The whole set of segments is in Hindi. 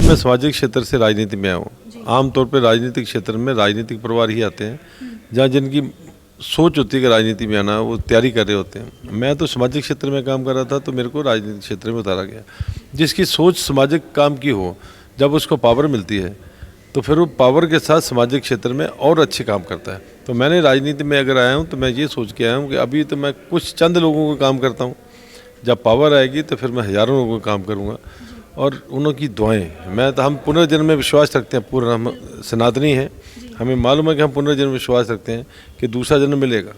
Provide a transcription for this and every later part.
मैं सामाजिक क्षेत्र से राजनीति में आया हूँ। आमतौर पर राजनीतिक क्षेत्र में राजनीतिक परिवार ही आते हैं जहाँ जिनकी सोच होती है कि राजनीति में आना, वो तैयारी कर रहे होते हैं। मैं तो सामाजिक क्षेत्र में काम कर रहा था तो मेरे को राजनीतिक क्षेत्र में उतारा गया। जिसकी सोच सामाजिक काम की हो, जब उसको पावर मिलती है तो फिर वो पावर के साथ सामाजिक क्षेत्र में और अच्छे काम करता है। तो मैंने राजनीति में अगर आया हूँ तो मैं ये सोच के आया हूँ कि अभी तो मैं कुछ चंद लोगों को काम करता हूँ, जब पावर आएगी तो फिर मैं हज़ारों लोगों को काम करूँगा। और उनकी दुआएं, मैं तो हम पुनर्जन्म में विश्वास रखते हैं, पूर्ण हम सनातनी हैं, हमें मालूम है कि हम पुनर्जन्म विश्वास रखते हैं कि दूसरा जन्म मिलेगा।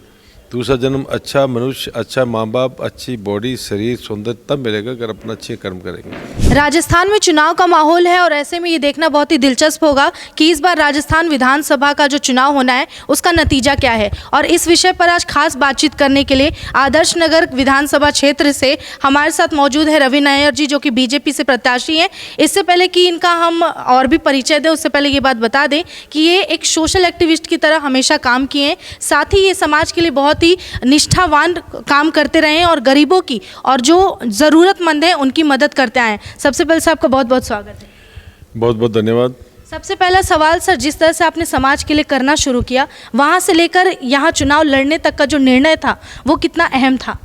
दूसरा जन्म अच्छा मनुष्य, अच्छा माँ बाप, अच्छी बॉडी, शरीर, सुंदर तब मिलेगा अगर अपना अच्छे कर्म करेंगे। राजस्थान में चुनाव का माहौल है और ऐसे में ये देखना बहुत ही दिलचस्प होगा कि इस बार राजस्थान विधानसभा का जो चुनाव होना है उसका नतीजा क्या है। और इस विषय पर आज खास बातचीत करने के लिए आदर्श नगर विधानसभा क्षेत्र से हमारे साथ मौजूद है रवि नायर जी, जो कि बीजेपी से प्रत्याशी हैं। इससे पहले कि इनका हम और भी परिचय दें, उससे पहले ये बात बता दें कि ये एक सोशल एक्टिविस्ट की तरह हमेशा काम किए हैं। साथ ही ये समाज के लिए बहुत ही निष्ठावान काम करते रहे हैं और गरीबों की और जो ज़रूरतमंद हैं उनकी मदद करते आए हैं। सबसे पहले साहब का बहुत बहुत स्वागत है। बहुत बहुत धन्यवाद। सबसे पहला सवाल सर, जिस तरह से आपने समाज के लिए करना शुरू किया, वहाँ से लेकर यहाँ चुनाव लड़ने तक का जो निर्णय था वो कितना अहम था?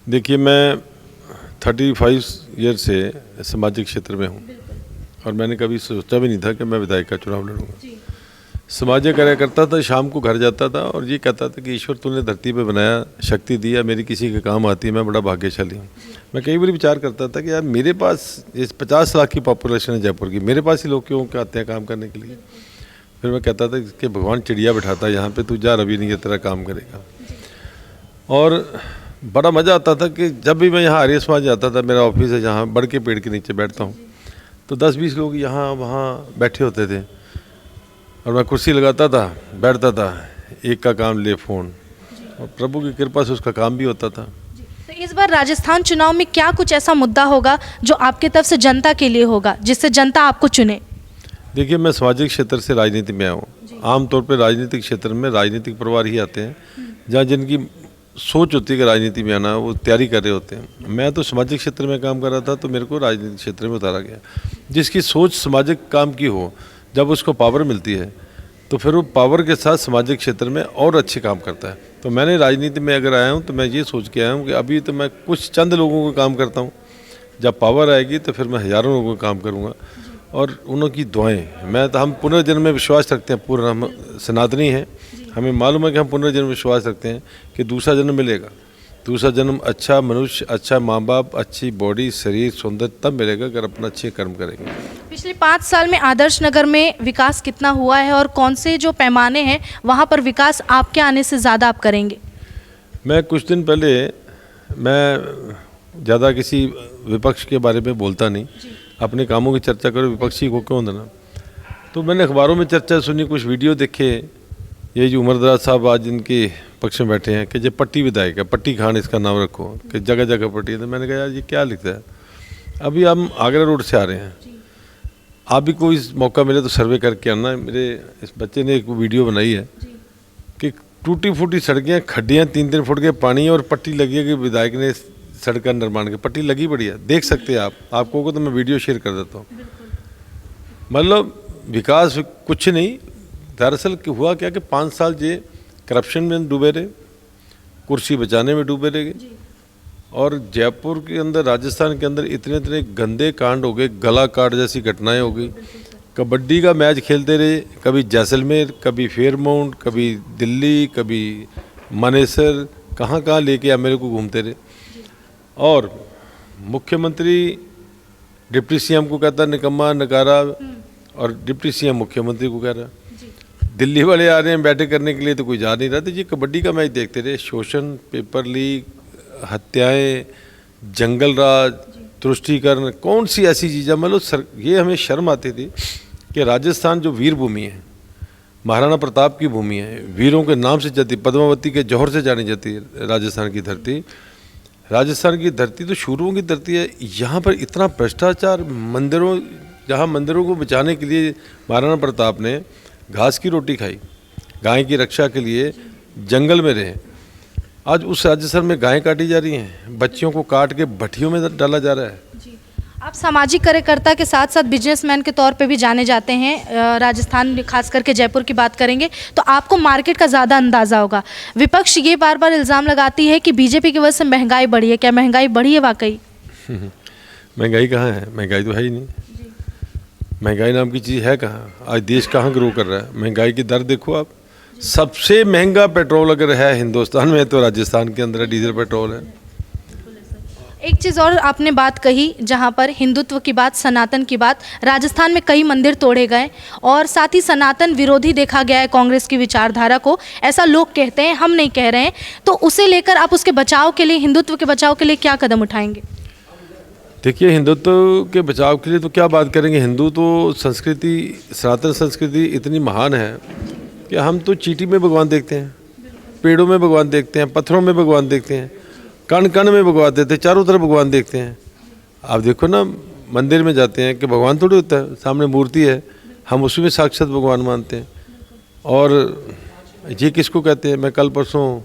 देखिए, मैं 35 ईयर से सामाजिक क्षेत्र में हूँ और मैंने कभी सोचा भी नहीं था कि मैं विधायक का चुनाव लड़ूंगा। समाज कार्य करता था, शाम को घर जाता था और ये कहता था कि ईश्वर तूने धरती पे बनाया, शक्ति दिया, मेरी किसी के काम आती है, मैं बड़ा भाग्यशाली हूँ। मैं कई बार विचार करता था कि यार मेरे पास इस 50 लाख की पॉपुलेशन है जयपुर की, मेरे पास ही लोग क्यों आते हैं काम करने के लिए। फिर मैं कहता था कि भगवान चिड़िया बिठाता है यहाँ पे, तू जा रवि, नहीं तेरा काम करेगा। और बड़ा मज़ा आता था कि जब भी मैं यहाँ आर्य समाज जाता था, मेरा ऑफिस है जहाँ, बड़ के पेड़ के नीचे बैठता हूँ, तो 10-20 लोग यहाँ वहाँ बैठे होते थे और मैं कुर्सी लगाता था, बैठता था, एक का काम ले फ़ोन, और प्रभु की कृपा से उसका काम भी होता था। तो इस बार राजस्थान चुनाव में क्या कुछ ऐसा मुद्दा होगा जो आपके तरफ से जनता के लिए होगा, जिससे जनता आपको चुने? देखिए, मैं सामाजिक क्षेत्र से राजनीति में आया हूँ। आमतौर पर राजनीतिक क्षेत्र में राजनीतिक परिवार ही आते हैं जहाँ जिनकी सोच होती है कि राजनीति में आना, वो तैयारी कर रहे होते हैं। मैं तो सामाजिक क्षेत्र में काम कर रहा था तो मेरे को राजनीतिक क्षेत्र में उतारा गया। जिसकी सोच सामाजिक काम की हो, जब उसको पावर मिलती है तो फिर वो पावर के साथ सामाजिक क्षेत्र में और अच्छे काम करता है। तो मैंने राजनीति में अगर आया हूँ तो मैं ये सोच के आया हूँ कि अभी तो मैं कुछ चंद लोगों को काम करता हूँ, जब पावर आएगी तो फिर मैं हज़ारों लोगों को काम करूँगा। और उनकी दुआएं, मैं तो हम पुनर्जन्म में विश्वास रखते हैं, पूर्ण हम सनातनी हैं, हमें मालूम है कि हम पुनर्जन्म विश्वास रखते हैं कि दूसरा जन्म मिलेगा। दूसरा जन्म अच्छा मनुष्य, अच्छा माँ बाप, अच्छी बॉडी, शरीर, सुंदर तब मिलेगा अगर अपना अच्छे कर्म करेंगे। पिछले 5 साल में आदर्श नगर में विकास कितना हुआ है और कौन से जो पैमाने हैं वहाँ पर विकास आपके आने से ज़्यादा आप करेंगे? मैं कुछ दिन पहले, मैं ज़्यादा किसी विपक्ष के बारे में बोलता नहीं, अपने कामों की चर्चा करो, विपक्षी को क्यों देना। तो मैंने अखबारों में चर्चा सुनी, कुछ वीडियो देखे, ये जो उमरदराज साहब आज इनके पक्ष में बैठे हैं कि जो पट्टी विधायक है, पट्टी खान इसका नाम रखो, कि जगह जगह पट्टी है। तो मैंने कहा यार ये क्या लिखता है। अभी हम आगरा रोड से आ रहे हैं, आप भी कोई मौका मिले तो सर्वे करके आना। मेरे इस बच्चे ने एक वीडियो बनाई है कि टूटी फूटी सड़कें, खड्डियाँ 3-3 फुट के पानी और पट्टी लगी है कि विधायक ने सड़क का निर्माण की पट्टी लगी पड़ी है, देख सकते हैं आप। आपको को तो मैं वीडियो शेयर कर देता हूँ। मतलब विकास कुछ नहीं, दरअसल हुआ क्या कि 5 साल जे करप्शन में डूबे रहे, कुर्सी बचाने में डूबे रहे, और जयपुर के अंदर, राजस्थान के अंदर इतने गंदे कांड हो गए, गला काट जैसी घटनाएं हो गई। कबड्डी का मैच खेलते रहे, कभी जैसलमेर, कभी फेयरमाउंट, कभी दिल्ली, कभी मानेसर, कहाँ कहाँ लेके मेरे को घूमते रहे। और मुख्यमंत्री डिप्टी सीएम को कहता निकम्मा, नकारा, और डिप्टी सीएम मुख्यमंत्री को कह रहा। दिल्ली वाले आ रहे हैं बैठक करने के लिए तो कोई जा नहीं रहा था। ये कबड्डी का मैच देखते रहे, शोषण, पेपर लीक, हत्याएं, जंगल राज, तुष्टीकरण, कौन सी ऐसी चीज़ें, मतलब ये हमें शर्म आती थी कि राजस्थान जो वीर भूमि है, महाराणा प्रताप की भूमि है, वीरों के नाम से जाती, पद्मावती के जौहर से जानी जाती है राजस्थान की धरती। राजस्थान की धरती तो शूरों की धरती है। यहाँ पर इतना भ्रष्टाचार, मंदिरों, जहाँ मंदिरों को बचाने के लिए महाराणा प्रताप ने घास की रोटी खाई, गाय की रक्षा के लिए जंगल में रहे, आज उस राजस्थान में गायें काटी जा रही हैं, बच्चियों को काट के भट्टियों में डाला जा रहा है। आप सामाजिक कार्यकर्ता के साथ साथ बिजनेसमैन के तौर पे भी जाने जाते हैं। राजस्थान खास करके जयपुर की बात करेंगे तो आपको मार्केट का ज़्यादा अंदाज़ा होगा। विपक्ष ये बार बार इल्ज़ाम लगाती है कि बीजेपी की वजह से महंगाई बढ़ी है। क्या महंगाई बढ़ी है वाकई? महंगाई कहाँ है? महंगाई तो है ही नहीं। महंगाई नाम की चीज़ है कहाँ? आज देश कहाँ ग्रो कर रहा है? महंगाई की दर देखो आप। सबसे महंगा पेट्रोल अगर है हिंदुस्तान में तो राजस्थान के अंदर डीजल पेट्रोल है। एक चीज़ और आपने बात कही जहाँ पर हिंदुत्व की बात, सनातन की बात, राजस्थान में कई मंदिर तोड़े गए और साथ ही सनातन विरोधी देखा गया है कांग्रेस की विचारधारा को, ऐसा लोग कहते हैं, हम नहीं कह रहे हैं। तो उसे लेकर आप उसके बचाव के लिए, हिंदुत्व के बचाव के लिए क्या कदम उठाएंगे? देखिए, हिंदुत्व के बचाव के लिए तो क्या बात करेंगे। हिंदू तो संस्कृति, सनातन संस्कृति इतनी महान है कि हम तो चींटी में भगवान देखते हैं, पेड़ों में भगवान देखते हैं, पत्थरों में भगवान देखते हैं, कण कण में भगवान देते हैं, चारों तरफ भगवान देखते हैं। आप देखो ना, मंदिर में जाते हैं कि भगवान थोड़ी होता है, सामने मूर्ति है, हम उसी में साक्षात भगवान मानते हैं। और ये किसको कहते हैं? मैं कल परसों,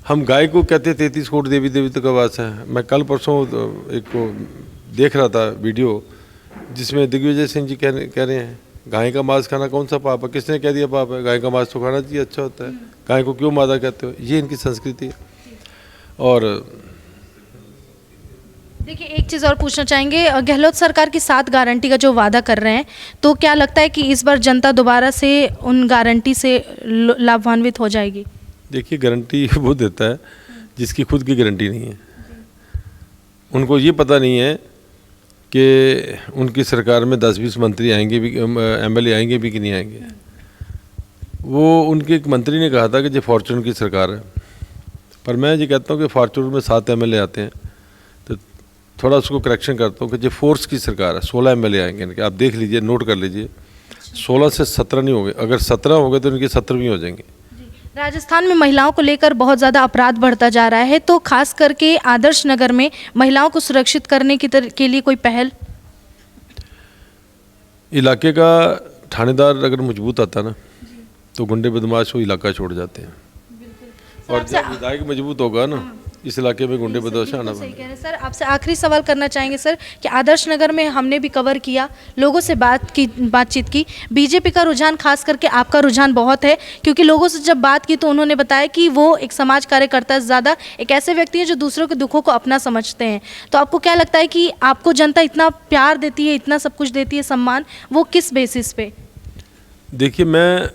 हम गाय को कहते हैं 33 करोड़ देवी देवता का वास है। मैं कल परसों एक को देख रहा था वीडियो जिसमें दिग्विजय सिंह जी कह रहे हैं गाय का मांस खाना कौन सा पाप है? किसने कह दिया पाप है? गाय का मांस तो खाना चाहिए, अच्छा होता है। गाय को क्यों मादा कहते हो? ये इनकी संस्कृति है। और देखिए, एक चीज़ और पूछना चाहेंगे, गहलोत सरकार की 7 गारंटी का जो वादा कर रहे हैं, तो क्या लगता है कि इस बार जनता दोबारा से उन गारंटी से लाभान्वित हो जाएगी? देखिए, गारंटी वो देता है जिसकी खुद की गारंटी नहीं है। उनको ये पता नहीं है कि उनकी सरकार में 10-20 मंत्री आएंगे भी, एमएलए आएंगे भी कि नहीं आएंगे। वो उनके एक मंत्री ने कहा था कि ये फॉर्चून की सरकार है, पर मैं ये कहता हूँ कि फॉर्चून में 7 एमएलए आते हैं, तो थोड़ा उसको करेक्शन करता हूँ कि ये फोर्स की सरकार है। 16 एमएलए आएंगे इनके, आप देख लीजिए, नोट कर लीजिए। 16 से 17 नहीं होंगे, अगर 17 हो गए तो इनके 17वीं हो जाएंगे। राजस्थान में महिलाओं को लेकर बहुत ज़्यादा अपराध बढ़ता जा रहा है, तो खास करके आदर्श नगर में महिलाओं को सुरक्षित करने के लिए कोई पहल? इलाके का थानेदार अगर मजबूत आता ना तो गुंडे बदमाश वो इलाका छोड़ जाते हैं। और जब विधायक मजबूत होगा ना, इस इलाके में गुंडे बदमाश आना सही कह रहे हैं सर। आपसे आखिरी सवाल करना चाहेंगे सर कि आदर्श नगर में हमने भी कवर किया, लोगों से बातचीत की, बीजेपी का रुझान, खास करके आपका रुझान बहुत है, क्योंकि लोगों से जब बात की तो उन्होंने बताया कि वो एक समाज कार्यकर्ता से ज़्यादा एक ऐसे व्यक्ति हैं जो दूसरों के दुखों को अपना समझते हैं। तो आपको क्या लगता है कि आपको जनता इतना प्यार देती है, इतना सब कुछ देती है, सम्मान, वो किस बेसिस पे? देखिए, मैं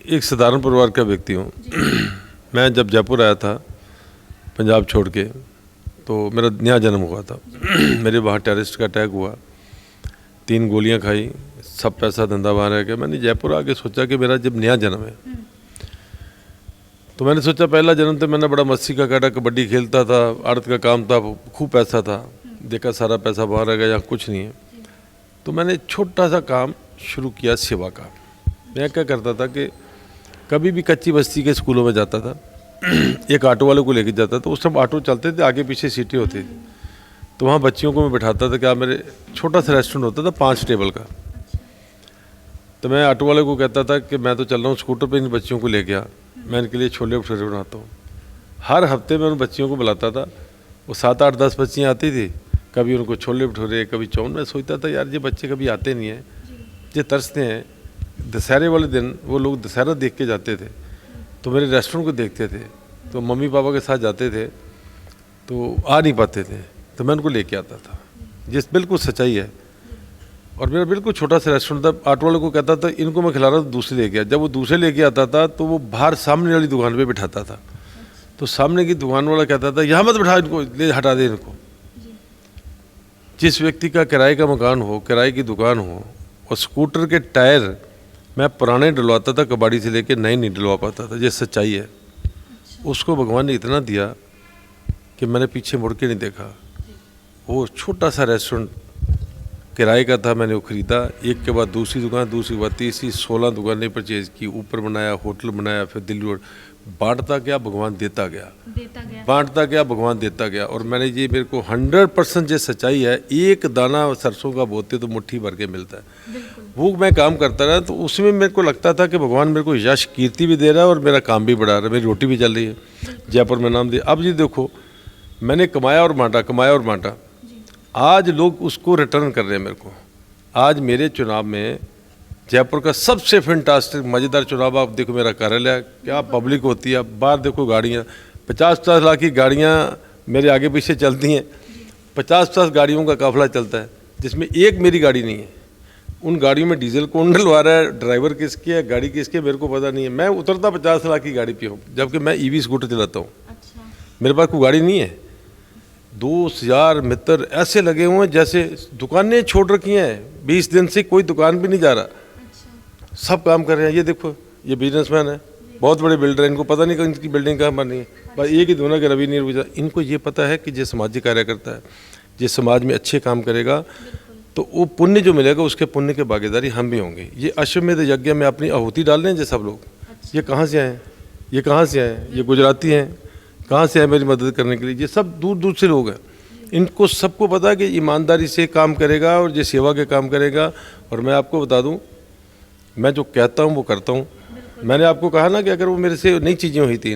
एक साधारण परिवार का व्यक्ति हूँ। मैं जब जयपुर आया था पंजाब छोड़ के, तो मेरा नया जन्म हुआ था। मेरे वहाँ टेररिस्ट का अटैक हुआ, 3 गोलियां खाई, सब पैसा धंधा वहाँ रह गया। मैंने जयपुर आके सोचा कि मेरा जब नया जन्म है, तो मैंने सोचा पहला जन्म तो मैंने बड़ा मस्ती का काटा, कबड्डी खेलता था, आड़त का काम था, खूब पैसा था। देखा सारा पैसा वहाँ रह गया, यहाँ कुछ नहीं है। तो मैंने छोटा सा काम शुरू किया, सेवा का। मैं क्या करता था कि कभी भी कच्ची बस्ती के स्कूलों में जाता था, एक ऑटो वाले को लेके जाता था। उस टाइम ऑटो चलते थे, आगे पीछे सीटें होती थी, तो वहाँ बच्चियों को मैं बैठाता था। क्या, मेरे छोटा सा रेस्टोरेंट होता था 5 टेबल का, तो मैं ऑटो वाले को कहता था कि मैं तो चल रहा हूँ स्कूटर पे, इन बच्चियों को लेके आ, मैं इनके लिए छोले भटूरे बनाता हूँ। हर हफ्ते मैं उन बच्चियों को बुलाता था, वो 7, 8, 10 बच्चियाँ आती थी, कभी उनको छोले भटूरे, कभी चौन। मैं सोचता था यार ये बच्चे कभी आते नहीं हैं, ये तरसते हैं। दशहरे वाले दिन वो लोग दशहरा देख के जाते थे, तो मेरे रेस्टोरेंट को देखते थे, तो मम्मी पापा के साथ जाते थे, तो आ नहीं पाते थे, तो मैं उनको लेके आता था। जिस बिल्कुल सच्चाई है। और मेरा बिल्कुल छोटा सा रेस्टोरेंट था। ऑटो वाले को कहता था इनको मैं खिला रहा था, दूसरे लेके आ। जब वो दूसरे लेके आता था तो वो बाहर सामने वाली दुकान पे बिठाता था, तो सामने की दुकान वाला कहता था यहाँ मत बिठा, इनको ले हटा दे इनको। जिस व्यक्ति का किराए का मकान हो, किराए की दुकान हो, और स्कूटर के टायर मैं पुराने डलवाता था, कबाड़ी से लेके नए नहीं डलवा पाता था, ये सच्चाई है। उसको भगवान ने इतना दिया कि मैंने पीछे मुड़ के नहीं देखा। वो छोटा सा रेस्टोरेंट किराए का था, मैंने वो ख़रीदा, एक के बाद दूसरी दुकान, दूसरी के बाद तीसरी, 16 दुकानें परचेज़ की, ऊपर बनाया, होटल बनाया, फिर दिल्ली रोड। बांटता गया, भगवान देता गया, बांटता गया, भगवान देता गया। और मैंने ये, मेरे को 100% ये सच्चाई है, एक दाना सरसों का बोते तो मुट्ठी भर के मिलता है। वो मैं काम करता रहा, तो उसमें मेरे को लगता था कि भगवान मेरे को यश कीर्ति भी दे रहा है और मेरा काम भी बढ़ा रहा है, मेरी रोटी भी चल रही है, जयपुर में नाम दिया। अब ये देखो, मैंने कमाया और बांटा, कमाया और बांटा। आज लोग उसको रिटर्न कर रहे हैं मेरे को। आज मेरे चुनाव में जयपुर का सबसे फैंटास्टिक मज़ेदार चुनाव, आप देखो मेरा कार्यालय क्या पब्लिक होती है, बाहर देखो गाड़ियाँ, 50-50 लाख की गाड़ियाँ मेरे आगे पीछे चलती हैं, 50-50 गाड़ियों का काफिला चलता है, जिसमें एक मेरी गाड़ी नहीं है। उन गाड़ियों में डीजल कौन डलवा रहा है, ड्राइवर किसकी है, गाड़ी किसकी है, मेरे को पता नहीं है। मैं उतरता 50 लाख की गाड़ी पे हूँ, जबकि मैं ईवी स्कूटर चलाता हूँ। मेरे पास कोई गाड़ी नहीं है। 2000 मित्र ऐसे लगे हुए हैं जैसे दुकानें छोड़ रखी हैं, 20 दिन से कोई दुकान भी नहीं जा रहा, सब काम कर रहे हैं। ये देखो, ये बिजनेसमैन है, बहुत बड़े बिल्डर हैं, इनको पता नहीं कि इनकी बिल्डिंग कहाँ बनी है। बस एक ही दोनों के रवि निर्भुजा, इनको ये पता है कि ये सामाजिक कार्य करता है, ये समाज में अच्छे काम करेगा तो वो पुण्य जो मिलेगा, उसके पुण्य के भागीदारी हम भी होंगे। ये अश्वमेध यज्ञ में अपनी आहुति डाल रहे हैं जो सब लोग, ये कहाँ से आए, ये कहाँ से आए, ये गुजराती हैं, कहाँ से आए मेरी मदद करने के लिए, ये सब दूर दूर से लोग हैं। इनको सबको पता है कि ईमानदारी से काम करेगा और ये सेवा के काम करेगा। और मैं आपको बता दूं, मैं जो कहता हूं वो करता हूं। मैंने आपको कहा ना कि अगर वो मेरे से नई चीज़ें हुई थी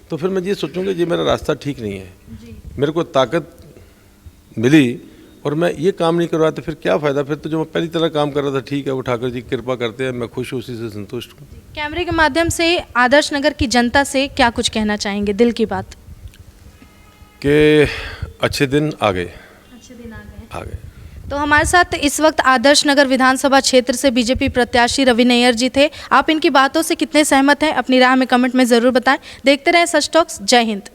तो फिर मैं ये सोचूंगा ये मेरा रास्ता ठीक नहीं है, मेरे को ताकत मिली और मैं ये काम नहीं कर रहा तो फिर क्या फ़ायदा। फिर तो जो मैं पहली तरह काम कर रहा था ठीक है, वो ठाकुर जी कृपा करते हैं, मैं खुश हूँ, उसी से संतुष्ट हूँ। कैमरे के माध्यम से आदर्श नगर की जनता से क्या कुछ कहना चाहेंगे, दिल की बात? कि अच्छे दिन आ गए, अच्छे दिन आ आ गए। तो हमारे साथ इस वक्त आदर्श नगर विधानसभा क्षेत्र से बीजेपी प्रत्याशी रवि नैयर जी थे। आप इनकी बातों से कितने सहमत हैं, अपनी राय में कमेंट में ज़रूर बताएं। देखते रहें सच टॉक्स। जय हिंद।